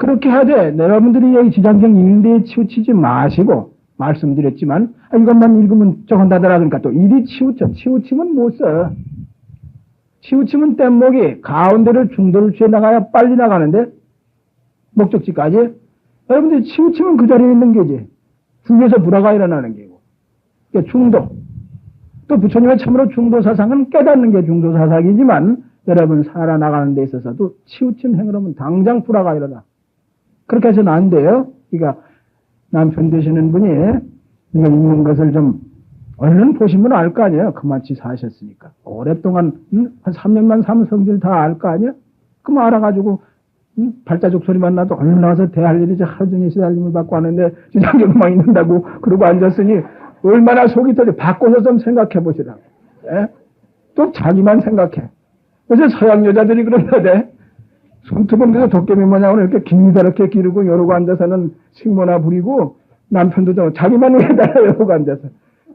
그렇게 하되 여러분들이 여기 지장경 읽는 데에 치우치지 마시고 말씀드렸지만 이것만 읽으면 저건다더라 그러니까 또 이리 치우쳐. 치우치면 못 써. 치우치면 뗏목이 가운데를 중도를 취해 나가야 빨리 나가는데 목적지까지 여러분들이 치우치면 그 자리에 있는 게지. 중에서 불화가 일어나는 게고. 그러니까 중도. 또 부처님의 참으로 중도 사상은 깨닫는 게 중도 사상이지만 여러분 살아나가는 데 있어서도 치우친 행을 하면 당장 불화가 일어나. 그렇게 해서는 안 돼요. 그러니까 남편 되시는 분이 이거 읽는 것을 좀 얼른 보시면 알 거 아니에요. 그만치 사셨으니까. 오랫동안 한 3년만 사면 성질 다 알 거 아니에요. 그럼 알아가지고 발자국 소리만 나도 얼른 나와서 대할 일이지 하루 종일 시달림을 받고 하는데 지장경만 있는다고 그러고 앉았으니 얼마나 속이 터져. 바꿔서 좀 생각해 보시라고. 예? 또 자기만 생각해. 그래서 서양 여자들이 그런다대. 손톱은 도깨비 모양으로 이렇게 기다랗게 기르고 이러고 앉아서는 식모나 부리고 남편도 좀 자기만 위에다가 이러고 앉아서.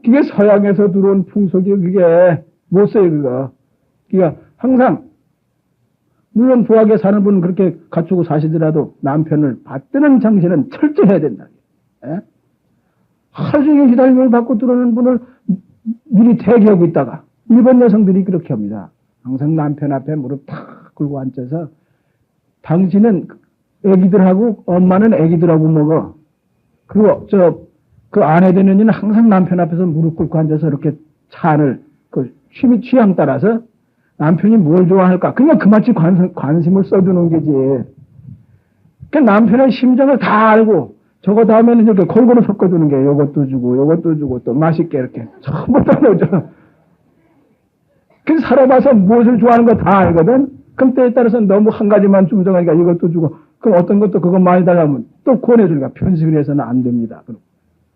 그게 서양에서 들어온 풍속이 그게 못 써요 그거. 그러니까 항상 물론 부하게 사는 분은 그렇게 갖추고 사시더라도 남편을 받드는 정신은 철저해야 된다. 예? 하루 종일 기다림을 받고 들어오는 분을 미리 대기하고 있다가 일본 여성들이 그렇게 합니다. 항상 남편 앞에 무릎 탁 꿇고 앉아서 당신은 애기들하고 엄마는 애기들하고 먹어. 그리고 그 아내 되는 이는 항상 남편 앞에서 무릎 꿇고 앉아서 이렇게 찬을 그 취향 따라서 남편이 뭘 좋아할까? 그러니까 그마치 관심을 써두는 게지. 그 남편의 심정을 다 알고 저거 다음에는 이렇게 골고루 섞어두는 게 요것도 주고 또 맛있게 이렇게 전부 다 넣어줘. 그 살아봐서 무엇을 좋아하는 거 다 알거든. 그럼 때에 따라서 너무 한 가지만 중정하니까 이것도 주고 그럼 어떤 것도 그거 많이 달라면 또 권해주니까 편식을 해서는 안 됩니다.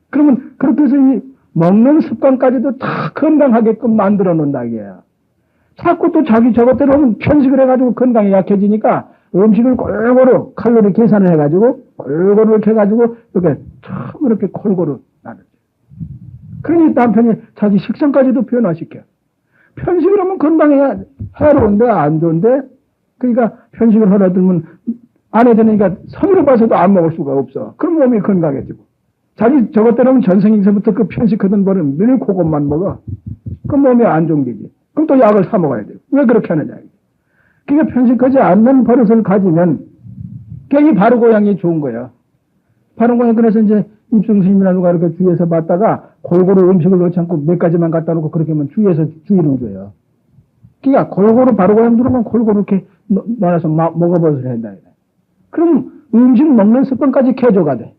그러면 그렇게 해서 이 먹는 습관까지도 다 건강하게끔 만들어 놓는다 이게야. 자꾸 또 자기 저것대로 하면 편식을 해가지고 건강이 약해지니까 음식을 골고루 칼로리 계산을 해가지고 골고루 이렇게 해가지고 이렇게 참 이렇게 골고루 나누죠. 그러니 남편이 자기 식성까지도 변화시켜. 편식을 하면 건강에 해로운데 안 좋은데 그러니까 편식을 하려 들면 아내 되니까 성의로 봐서도 안 먹을 수가 없어. 그럼 몸이 건강해지고. 자기 저것대로 하면 전생에서부터 그 편식하던 버릇 늘 그것만 먹어. 그럼 몸이 안 좋은 게지. 그럼 또 약을 사 먹어야 돼요. 왜 그렇게 하느냐. 그러니까 편식하지 않는 버릇을 가지면 괜히 바로고양이 좋은 거야. 바로고양이 그래서 이제 입승스님이나 누가 이렇게 주위에서 봤다가 골고루 음식을 넣지 않고 몇 가지만 갖다 놓고 그렇게 하면 주위에서 주의를 줘요. 그러니까 골고루 바로고양이 들어오면 골고루 이렇게 넣어서 먹어버릇을 한다. 그럼 음식 먹는 습관까지 개조가 돼.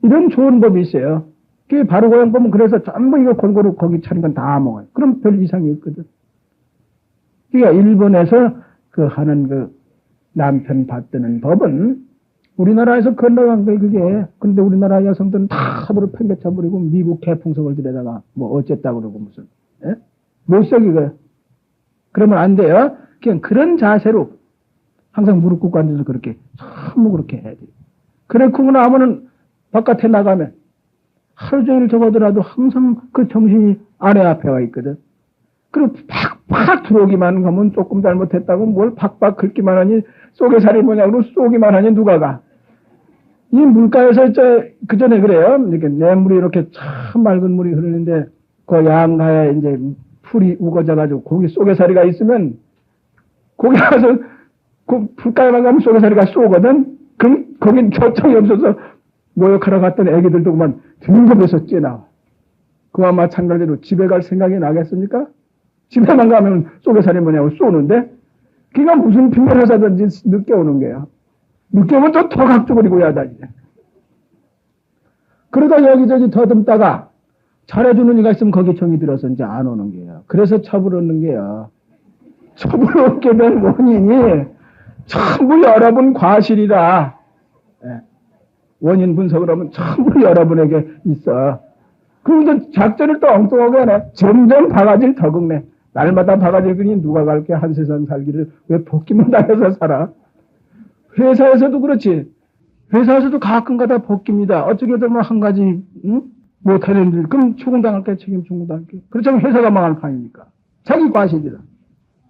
이런 좋은 법이 있어요. 그게 바로고양 보면 그래서 전부 이거 골고루 거기 차린 건 다 먹어요. 그럼 별 이상이 없거든. 그러니까 일본에서 그 하는 그 남편 받드는 법은 우리나라에서 건너간 게 그게. 근데 우리나라 여성들은 다 하도록 팽개쳐버리고 미국 개풍속을 들여다가 뭐 어쨌다 그러고 무슨. 예? 못 속이고요. 그러면 안 돼요. 그냥 그런 자세로 항상 무릎 꿇고 앉아서 그렇게 전부 그렇게 해야 돼요. 그렇고 나면은 바깥에 나가면 하루 종일 적어더라도 항상 그 정신이 아내 앞에 와 있거든. 그리고 팍팍 들어오기만 하면 조금 잘못했다고 뭘 팍팍 긁기만 하니 쏘개살이 뭐냐고 쏘기만 하니 누가 가. 이 물가에서 그 전에 그래요. 이렇게 냇물이 이렇게 참 맑은 물이 흐르는데 그 양가에 이제 풀이 우거져가지고 거기 쏘개살이가 있으면 거기 가서 그 풀가에만 가면 쏘개살이가 쏘거든. 그럼 거긴 초청이 없어서 모욕하러 갔던 애기들도 그만 등급에서 찌나와. 그와 마찬가지로 집에 갈 생각이 나겠습니까? 집에만 가면 쏘개살이 뭐냐고 쏘는데 그가 무슨 핑계를 사든지 늦게 오는 거야. 늦게 오면 또 더 각주거리고 야단이네. 그러다 여기저기 더듬다가 잘해주는 이가 있으면 거기 정이 들어서 이제 안 오는 거야. 그래서 첩을 얻는 거야. 첩을 얻게 된 원인이 전부 여러분 과실이다. 예. 원인 분석을 하면 전부 여러분에게 있어. 그러면서 작전을 또 엉뚱하게 하네. 점점 바가지를 더 긁네. 날마다 바가지를 긁니 누가 갈게 한 세상 살기를 왜 벗기만 당해서 살아. 회사에서도 그렇지. 회사에서도 가끔 가다 벗깁니다. 어떻게 되면 한 가지 못하는 일. 그럼 추궁당할게 책임 추궁당할게. 그렇지만 회사가 망할 판이니까. 자기 과실이다.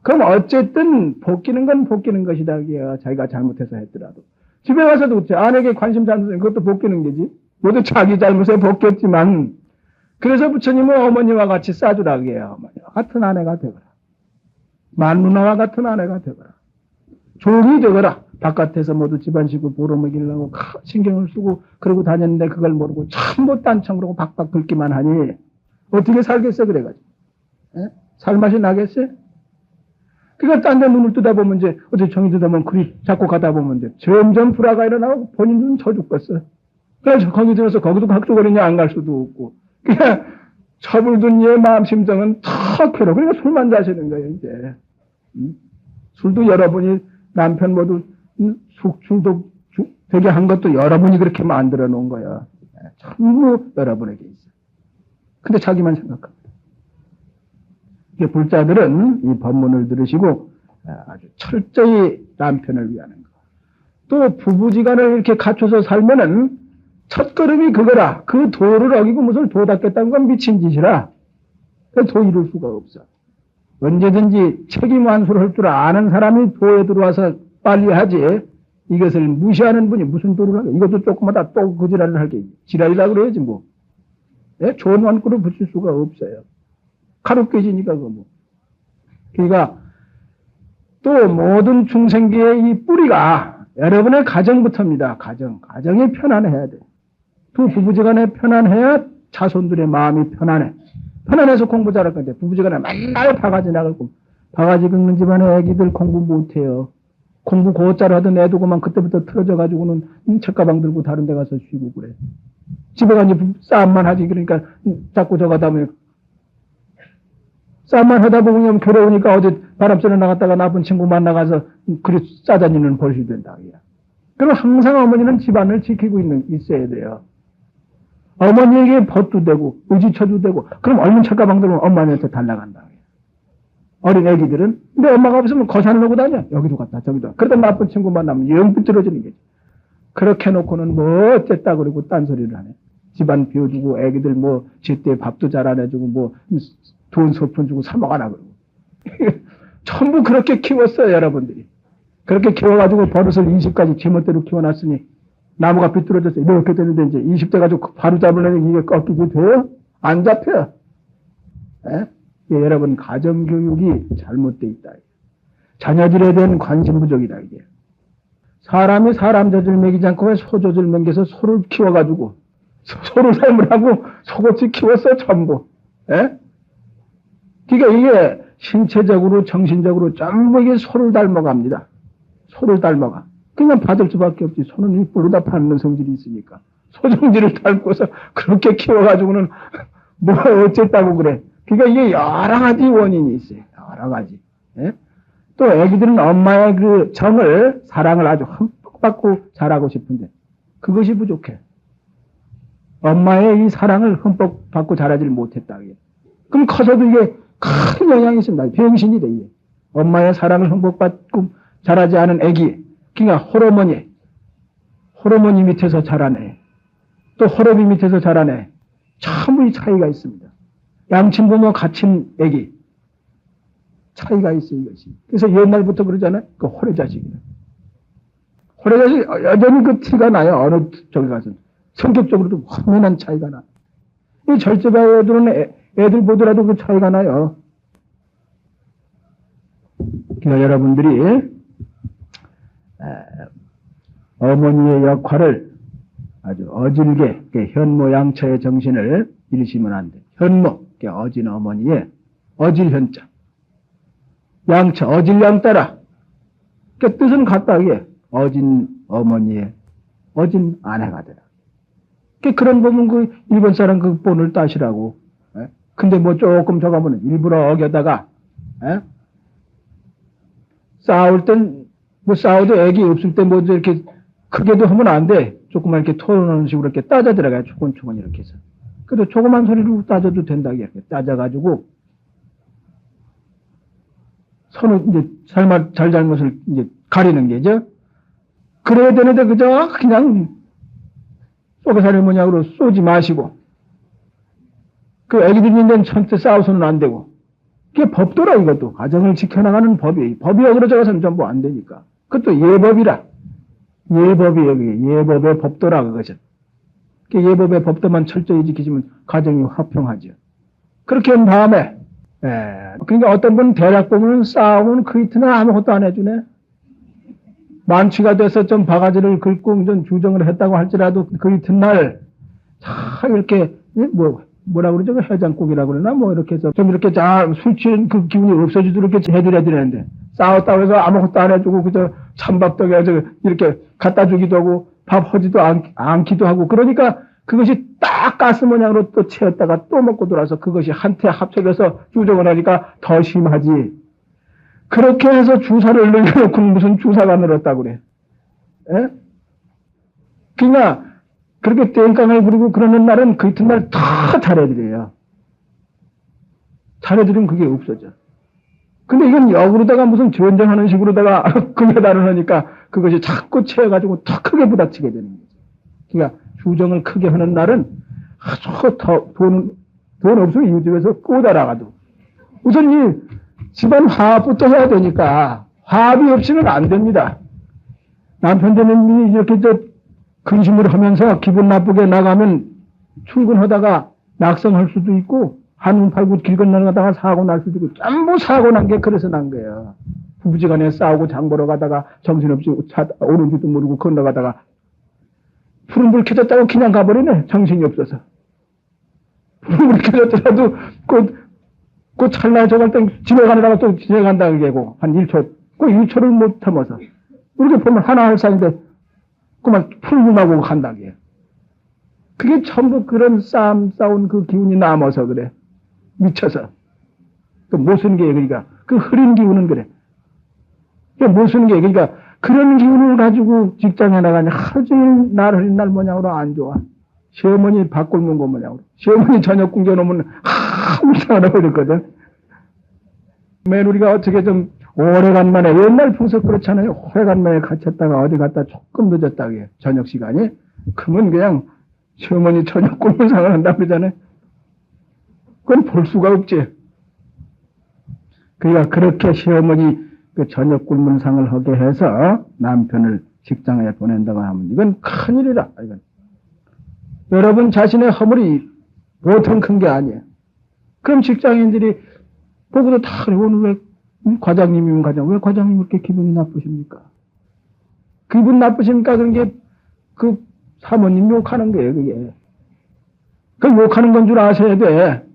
그럼 어쨌든 벗기는 건 벗기는 것이다. 자기가 잘못해서 했더라도. 집에 와서도 제 아내에게 관심 잘못은 그것도 벗기는 게지. 모두 자기 잘못에 벗겼지만, 그래서 부처님은 어머니와 같이 싸주라 그래요. 어머니와 같은 아내가 되거라. 만누나와 같은 아내가 되거라. 종이 되거라. 바깥에서 모두 집안 식구 보러 먹이려고 신경을 쓰고 그러고 다녔는데 그걸 모르고 전부 딴청으로 박박 긁기만 하니 어떻게 살겠어 그래가지고. 에? 살맛이 나겠어요? 그러니까 딴 데 눈을 뜨다 보면 이제 어디 정이 뜨다 보면 그리 자꾸 가다 보면 이제 점점 불화가 일어나고 본인은 저 죽겠어. 그래서 거기 들어서 거기도 각도거리냐 안 갈 수도 없고 그냥 처불든 얘 마음 심정은 턱 괴로워. 그러니까 술만 자시는 거예요 이제. 술도 여러분이 남편 모두 술도 되게 한 것도 여러분이 그렇게 만들어 놓은 거야. 전부 여러분에게 있어. 근데 자기만 생각합니다. 불자들은 이 법문을 들으시고 아주 철저히 남편을 위하는 거. 또 부부지간을 이렇게 갖춰서 살면은 첫 걸음이 그거라. 그 도를 어기고 무슨 도 닦겠다는 건 미친 짓이라. 도 이룰 수가 없어. 언제든지 책임 완수를 할 줄 아는 사람이 도에 들어와서 빨리 하지. 이것을 무시하는 분이 무슨 도를 하게. 이것도 조금마다 또 그 지랄을 할게. 지랄이라고 그래야지 뭐. 예? 좋은 완구를 붙일 수가 없어요. 가루 깨지니까 그거 뭐. 그러니까 또 모든 중생계의 이 뿌리가 여러분의 가정부터입니다. 가정이 편안해야 돼. 두 부부지간에 편안해야 자손들의 마음이 편안해. 편안해서 공부 잘할 건데 부부지간에 맨날 바가지 나가고 바가지 긁는 집안에 애기들 공부 못해요. 공부 곧잘 하던 애도 그만 그때부터 틀어져가지고는 책가방 들고 다른 데 가서 쉬고 그래. 집에 가서 싸움만 하지. 그러니까 자꾸 저 가다 보면 싸움만 하다 보면 괴로우니까 어제 바람 쐬러 나갔다가 나쁜 친구 만나가서 그리 싸다니는 벌이 된다. 그럼 항상 어머니는 집안을 지키고 있어야 돼요. 어머니에게 벗도 되고 의지처도 되고 그럼 얼른 책가방 들면 엄마한테 달라간다. 어린 애기들은 근데 엄마가 없으면 거산을 하고 다녀. 여기도 갔다 저기도 갔다. 그러다 나쁜 친구 만나면 영 삐뚤어지는 거지. 그렇게 놓고는 뭐 어쨌다 그러고 딴소리를 하네. 집안 비워주고 애기들 뭐 제때 밥도 잘 안 해주고 뭐 돈 소푼 주고 사 먹어라 그러고. 전부 그렇게 키웠어요 여러분들이. 그렇게 키워가지고 버릇을 20까지 제멋대로 키워놨으니 나무가 삐뚤어졌어요. 이렇게 되는데 이제 20대 가지고 바로 잡으려면 이게 꺾이지 돼요? 안 잡혀요. 예, 여러분 가정교육이 잘못되어 있다. 자녀들에 대한 관심 부족이다 이게. 사람이 사람 젖을 먹이지 않고 왜 소 젖을 먹여서 소를 키워가지고 소를 삶으라고 소같이 키웠어 전부. 예? 그러니까 이게 신체적으로 정신적으로 전부 이게 소를 닮아갑니다. 소를 닮아가. 그냥 받을 수밖에 없지. 소는 이 뿔로다 파는 성질이 있으니까. 소 성질을 닮고서 그렇게 키워가지고는 뭐 어쨌다고 그래. 그러니까 이게 여러 가지 원인이 있어요. 여러 가지. 예? 또 애기들은 엄마의 그 정을, 사랑을 아주 흠뻑 받고 자라고 싶은데 그것이 부족해. 엄마의 이 사랑을 흠뻑 받고 자라지를 못했다. 그럼 커서도 이게 큰 영향이 있습니다. 병신이 돼. 이게. 엄마의 사랑을 흠뻑 받고 자라지 않은 애기. 그러니까 호르몬이 밑에서 자라네. 또 호르비 밑에서 자라네. 전부 이 차이가 있습니다. 양친부모 갇힌 애기. 차이가 있어요, 이것이. 그래서 옛날부터 그러잖아요. 그 호래자식이네. 호래자식, 여전히 그 티가 나요. 어느 쪽에 가서. 성격적으로도 확연한 차이가 나. 이 절제가 애들은 애들 보더라도 그 차이가 나요. 그러니까 여러분들이 어머니의 역할을 아주 어질게 현모양처의 정신을 잃으시면 안 돼. 현모, 어진 어머니의 어질현자. 양처, 어질양 따라. 그 뜻은 같다. 이게 어진 어머니의 어진 아내가 되라. 그런 부분 그 일본 사람 그 본을 따시라고. 근데 뭐 조금 저가면 일부러 어겨다가 싸울 땐 뭐 싸워도 애기 없을 때 뭐 이렇게 크게도 하면 안 돼. 조금만 이렇게 토론하는 식으로 이렇게 따져 들어가요. 초곤초곤 이렇게 해서. 그래도 조그만 소리로 따져도 된다. 이렇게 따져가지고 서로 이제 잘잘못을 이제 가리는 게죠. 그래야 되는데 그저 그냥 쏘개살이 뭐냐고 쏘지 마시고 그 애기들이 있는 천태 싸워서는 안 되고 그게 법도라 이것도 가정을 지켜나가는 법이 어그러져가서는 전부 안 되니까 그것도 예법이라 예법이에요. 그게 예법의 법도라 그것은. 예법의 법도만 철저히 지키시면 가정이 화평하죠. 그렇게 한 다음에 그러니까 어떤 분은 대략 보면 싸우면 그 이튿날 아무것도 안 해주네. 만취가 돼서 좀 바가지를 긁고 좀 주정을 했다고 할지라도 그 이튿날 참 이렇게 뭐라 그러죠? 해장국이라고 그러나 뭐 이렇게 해서 좀 이렇게 술 취한 그 기운이 없어지도록 이렇게 해드려야 되는데 싸웠다고 해서 아무것도 안 해주고 그저 찬밥떡에 이렇게 갖다 주기도 하고 밥 하지도 않기도 하고 그러니까 그것이 딱 가스 모양으로 또 채웠다가 또 먹고 돌아서 그것이 한테 합쳐져서 주정을 하니까 더 심하지. 그렇게 해서 주사를 늘려놓고 무슨 주사가 늘었다고 그래. 에? 그러니까 그렇게 땡깡을 부리고 그러는 날은 그 이튿날 다 잘해드려요. 잘해드리면 그게 없어져. 근데 이건 역으로다가 무슨 전쟁하는 식으로다가 금해달을 하니까 그것이 자꾸 채워가지고 더 크게 부닥치게 되는 거죠. 그러니까 주정을 크게 하는 날은 아주 더 돈 없으면 이웃집에서 꼬달아가도 우선 이 집안 화합부터 해야 되니까 화합이 없이는 안 됩니다. 남편 되는 이렇게 근심을 하면서 기분 나쁘게 나가면 출근하다가 낙성할 수도 있고 한눈 팔고 길 건너가다가 사고 날 수도 있고 전부 사고 난 게 그래서 난 거예요. 부부지간에 싸우고 장 보러 가다가 정신없이 차 오는지도 모르고 건너가다가 푸른 불 켜졌다고 그냥 가버리네. 정신이 없어서. 푸른 불 켜졌더라도 그 찰나 저갈 때 집에 가느라고 또 지나간다 그게고 한 1초 그 1초를 못 참아서 이렇게 보면 하나 할 사이인데 그만 풀고 간다 그게. 그게 전부 그런 싸운 그 기운이 남아서 그래. 미쳐서. 또 못 쓰는 게 그러니까 그 흐린 기운은 그래. 못 쓰는 게 그러니까 그런 기운을 가지고 직장에 나가니 하루 종일 날 흐린 날 모양으로 안 좋아. 시어머니 밥 굶는 거 모양으로. 시어머니 저녁 굶겨놓으면 항상 그랬거든. 며느리가 어떻게 좀 오래간만에 옛날 풍습 그렇잖아요. 오래간만에 갇혔다가 어디 갔다 조금 늦었다 그게 저녁 시간이. 그러면 그냥 시어머니 저녁 굶는 상을 한다 그러잖아요. 그건 볼 수가 없지. 그러니까 그렇게 시어머니 그 저녁 굶는 상을 하게 해서 남편을 직장에 보낸다고 하면 이건 큰일이라. 이건. 여러분 자신의 허물이 보통 큰 게 아니에요. 그럼 직장인들이 보고도 다 그래. 오늘 왜 과장님이면 왜 과장님 이렇게 기분이 나쁘십니까? 기분 나쁘십니까? 그런 게 그 사모님 욕하는 거예요. 그게. 그 욕하는 건 줄 아셔야 돼.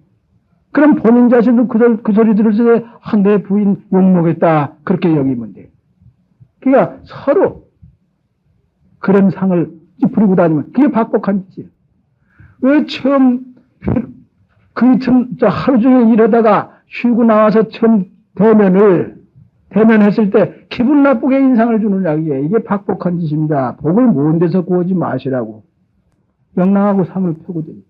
그럼 본인 자신도 그 소리 들을 때 내 부인 욕먹겠다 그렇게 여기면 돼. 그러니까 서로 그런 상을 부리고 다니면 그게 박복한 짓이에요. 왜 처음 하루 종일 일하다가 쉬고 나와서 처음 대면했을 때 기분 나쁘게 인상을 주느냐 이게 박복한 짓입니다. 복을 먼 데서 구하지 마시라고 명랑하고 상을 펴거든요.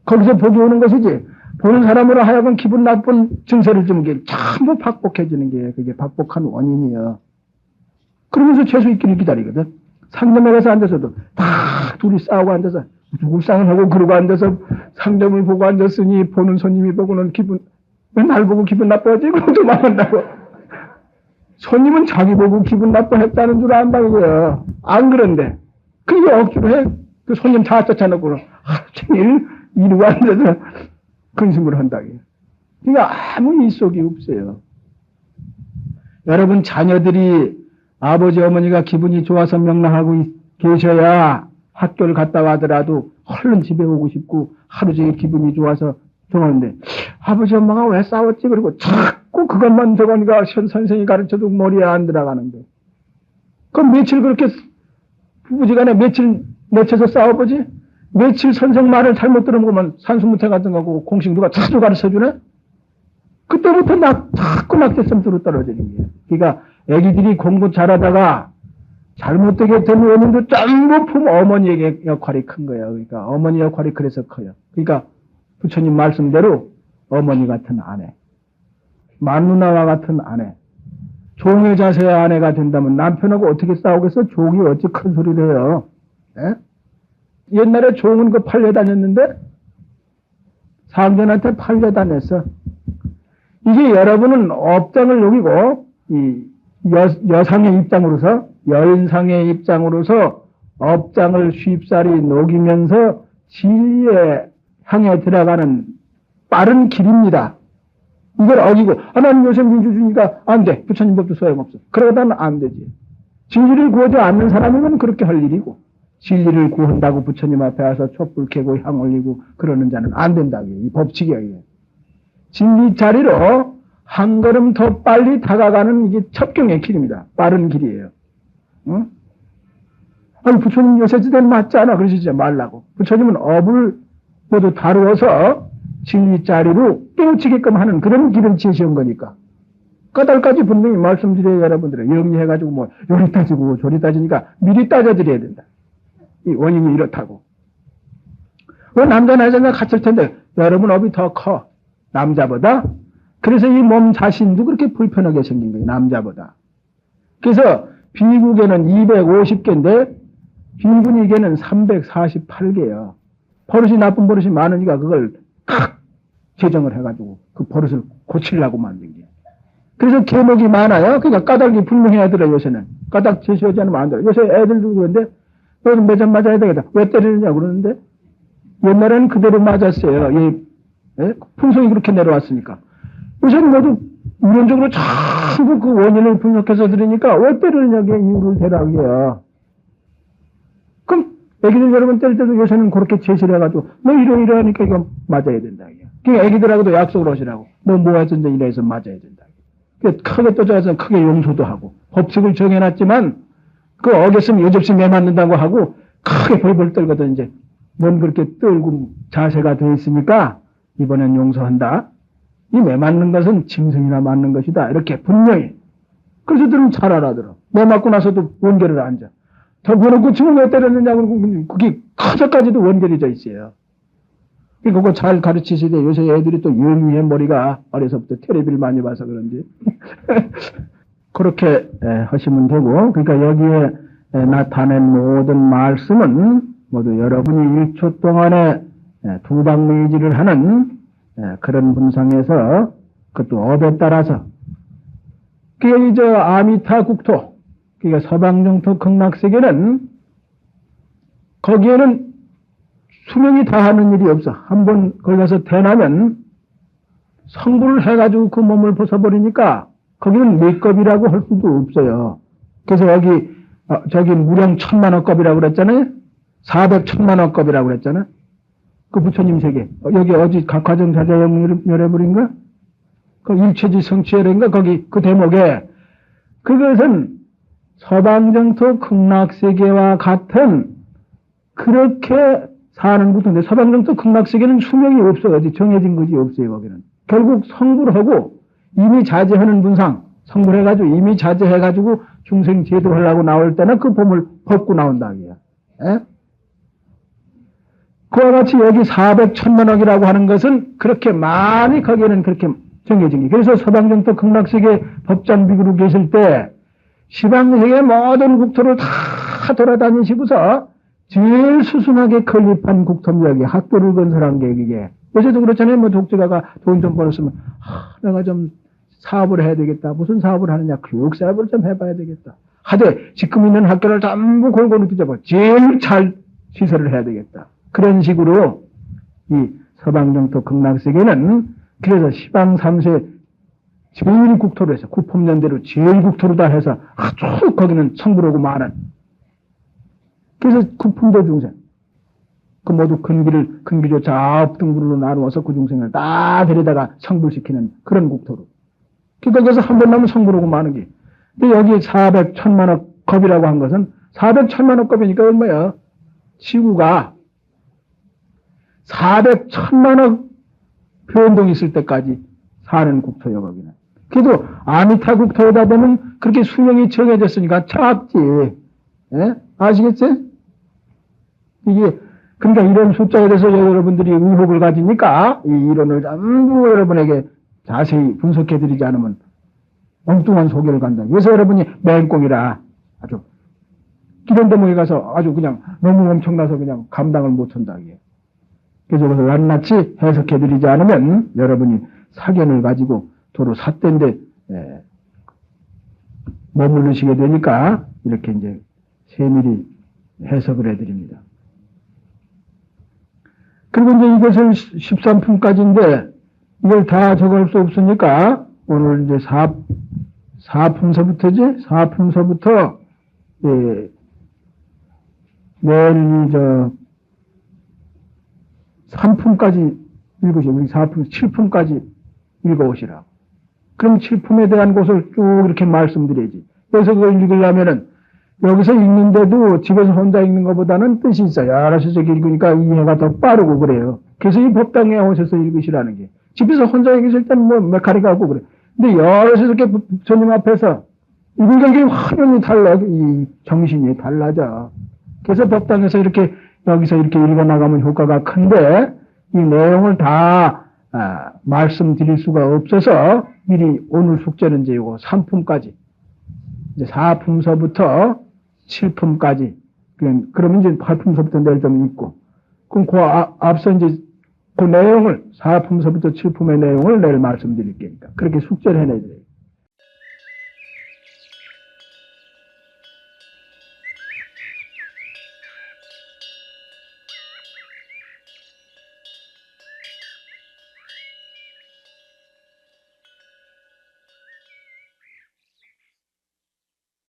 거기서 복이 오는 것이지 보는 사람으로 하여금 기분 나쁜 증세를 주는 게 전부 박복해지는 게 그게 박복한 원인이에요. 그러면서 최소 있기를 기다리거든. 상점에 가서 앉아서도 다 둘이 싸우고 앉아서 울상을 하고 그러고 앉아서 상점을 보고 앉았으니 보는 손님이 보고는 날 보고 기분 나빠지 그것도 말한다고. 손님은 자기 보고 기분 나빠했다는 줄 안다고요. 안 그런데 그게 억지로 해. 그 손님 다 쫓아놓고 하루 종일 이루고 앉아서 근심을 한다고요. 그러니까 아무 일속이 없어요. 여러분 자녀들이 아버지 어머니가 기분이 좋아서 명랑하고 계셔야 학교를 갔다 와더라도 얼른 집에 오고 싶고 하루 종일 기분이 좋아서 좋아하는데 아버지 엄마가 왜 싸웠지? 그리고 자꾸 그것만 저거니까 선생이 가르쳐도 머리에 안 들어가는데 그럼 며칠 그렇게 부부지간에 며칠 맺혀서 싸워보지? 며칠 선생 말을 잘못 들어보면 산수무태 같은 거고 공식 누가 자주 가르쳐주네? 그때부터 자꾸 낙제성 으로 떨어지는 거예요. 그러니까 애기들이 공부 잘하다가 잘못되게 된 원인도 전부 어머니의 역할이 큰 거예요. 그러니까 어머니 역할이 그래서 커요. 그러니까 부처님 말씀대로 어머니 같은 아내, 만누나와 같은 아내, 종의 자세의 아내가 된다면 남편하고 어떻게 싸우겠어? 종이 어찌 큰 소리를 해요. 에? 옛날에 종은 그 팔려다녔는데 상전한테 팔려다녔어. 이게 여러분은 업장을 여기고 이 여상의 입장으로서 열상의 입장으로서 업장을 쉽사리 녹이면서 진리에 향해 들어가는 빠른 길입니다. 이걸 어기고, 나는 요새 민주주의가 안 돼. 부처님 법도 소용없어. 그러다는 안 되지. 진리를 구하지 않는 사람이면 그렇게 할 일이고, 진리를 구한다고 부처님 앞에 와서 촛불 켜고 향 올리고 그러는 자는 안 된다고요. 이 법칙이에요. 이게. 진리 자리로 한 걸음 더 빨리 다가가는 이게 첩경의 길입니다. 빠른 길이에요. 응? 아니, 부처님 요새 지대는 맞지 않아. 그러시지 말라고. 부처님은 업을 모두 다루어서 진리 자리로 깨우치게끔 하는 그런 길을 제시한 거니까. 까닭까지 분명히 말씀드려요, 여러분들은. 영리해가지고 뭐, 요리 따지고 저리 따지니까 미리 따져드려야 된다. 이 원인이 이렇다고. 왜 남자나 여자나 같을 텐데, 여러분 업이 더 커. 남자보다. 그래서 이 몸 자신도 그렇게 불편하게 생긴 거예요, 남자보다. 그래서 비국에는 250개인데, 빈분이계는 348개예요. 버릇이 나쁜 버릇이 많으니까 그걸 탁 제정을 해가지고 그 버릇을 고치려고 만든 게. 그래서 계목이 많아요. 그러니까 까닭이 분명해야 들어요, 요새는. 까닭 제시하지 않으면 안 돼요. 요새 애들도 그런데, 너는 매점 맞아야 되겠다. 왜 때리느냐고 그러는데, 옛날에는 그대로 맞았어요. 풍성이 그렇게 내려왔으니까. 요새는 모두 이론적으로 전부 그 원인을 분석해서 들으니까 왜 때리느냐고 이유를 대라고요. 그럼 애기들 여러분 때릴 때도 요새는 그렇게 제시를 해가지고 너 이러이러하니까 이거 맞아야 된다. 그러니까 애기들하고도 약속을 하시라고. 너 뭐하든지 이래서 맞아야 된다. 크게 떠져서 크게 용서도 하고 법칙을 정해놨지만 그 어겼으면 요접시 매맞는다고 하고 크게 벌벌 떨거든. 이제 넌 그렇게 떨고 자세가 돼 있으니까 이번엔 용서한다. 이 매맞는 것은 짐승이나 맞는 것이다. 이렇게 분명히. 그래서 들으면 잘 알아들어. 매맞고 나서도 원결을 앉아. 더 물어놓고 지금 왜 때렸느냐고 그게 커져까지도 원결이 있어요. 그거 잘 가르치시되 요새 애들이 또 영리해. 머리가 어려서부터 텔레비를 많이 봐서 그런지 그렇게 하시면 되고, 그러니까 여기에 나타낸 모든 말씀은 모두 여러분이 1초 동안에 두방매질을 하는 그런 분상에서 그것도 업에 따라서 그게 저 아미타 국토, 그러니까 서방정토 극락세계는 거기에는 수명이 다하는 일이 없어. 한번 걸려서 태어나면 성불을 해가지고 그 몸을 벗어버리니까 거기는 메급이라고 할 수도 없어요. 그래서 여기 저기 무량 1000만원급이라고 그랬잖아요. 400천만원급이라고 그랬잖아요. 그 부처님 세계. 여기 어디 각화정사자영 열애물인가? 그 일체지 성취열인가? 거기 그 대목에 그것은 서방정토 극락세계와 같은 그렇게 사는 곳인데, 서방정토 극락세계는 수명이 없어요. 어디 정해진 것이 없어요. 거기는 결국 성불하고 이미 자제하는 분상, 성불해가지고 이미 자제해가지고 중생 제도하려고 나올 때는 그 몸을 벗고 나온다. 그와 같이 여기 400천만억이라고 하는 것은 그렇게 많이 거기에는 그렇게 정해진 게. 그래서 서방정토 극락세계 법장비구로 계실 때 시방세계 모든 국토를 다 돌아다니시고서 제일 수순하게 건립한 국토입니다. 여기 학교를 건설한 게 이게. 요새도 그렇잖아요. 뭐 독자가 돈 좀 벌었으면 내가 좀 사업을 해야 되겠다. 무슨 사업을 하느냐. 교육 사업을 좀 해봐야 되겠다. 하되 지금 있는 학교를 전부 골고루 뒤져봐. 제일 잘 시설을 해야 되겠다. 그런 식으로 이 서방정토 극락세계는 그래서 시방 3세 제일 국토로 해서 구법년대로 제일 국토로 다 해서 아주 거기는 성불하고 많은, 그래서 구품도 중생 그 모두 근기조 좌업등부로 나누어서 그 중생을 다 데려다가 성불시키는 그런 국토로. 그러니까 거기서 한 번 나면 성불하고 많은 게. 근데 여기 400천만억 겁이라고 한 것은 400천만억 겁이니까 얼마야? 지구가 400천만억 변동이 있을 때까지 사는 국토요, 거기는. 그래도 아미타 국토다 보면 그렇게 수명이 정해졌으니까 작지. 예? 아시겠지? 이게, 그러니까 이런 숫자에 대해서 여러분들이 의혹을 가지니까 이 이론을 전부 여러분에게 자세히 분석해드리지 않으면 엉뚱한 소개를 간다. 그래서 여러분이 맹꽁이라 아주 이런 대목에 가서 아주 그냥 너무 엄청나서 그냥 감당을 못한다. 이게. 그래서 그것을 낱낱이 해석해드리지 않으면 여러분이 사견을 가지고 도로 삿대인데 머무르시게 되니까 이렇게 이제 세밀히 해석을 해드립니다. 그리고 이제 이것을 13품까지인데 이걸 다 적을 수 없으니까 오늘 이제 4품서부터지? 4품서부터 예, 내일 3품까지 읽으시오. 우리 4품, 7품까지 읽어오시라. 그럼 7품에 대한 것을 쭉 이렇게 말씀드려야지. 그래서 그걸 읽으려면은 여기서 읽는데도 집에서 혼자 읽는 것보다는 뜻이 있어요. 여러 서적 읽으니까 이해가 더 빠르고 그래요. 그래서 이 법당에 오셔서 읽으시라는 게. 집에서 혼자 읽으실 때는 뭐 메카리가 하고 그래. 근데 여러 서적의 부처님 앞에서 읽으니까 이게 화면이 달라. 이 정신이 달라져. 그래서 법당에서 이렇게 여기서 이렇게 읽어나가면 효과가 큰데 이 내용을 다 말씀드릴 수가 없어서 미리 오늘 숙제는 이제 이거 3품까지 이제 4품서부터 7품까지 그러면 이제 8품서부터 내일 좀 읽고 그럼 그 앞서 이제 그 내용을 4품서부터 7품의 내용을 내일 말씀드릴 테니까 그렇게 숙제를 해내야 돼요.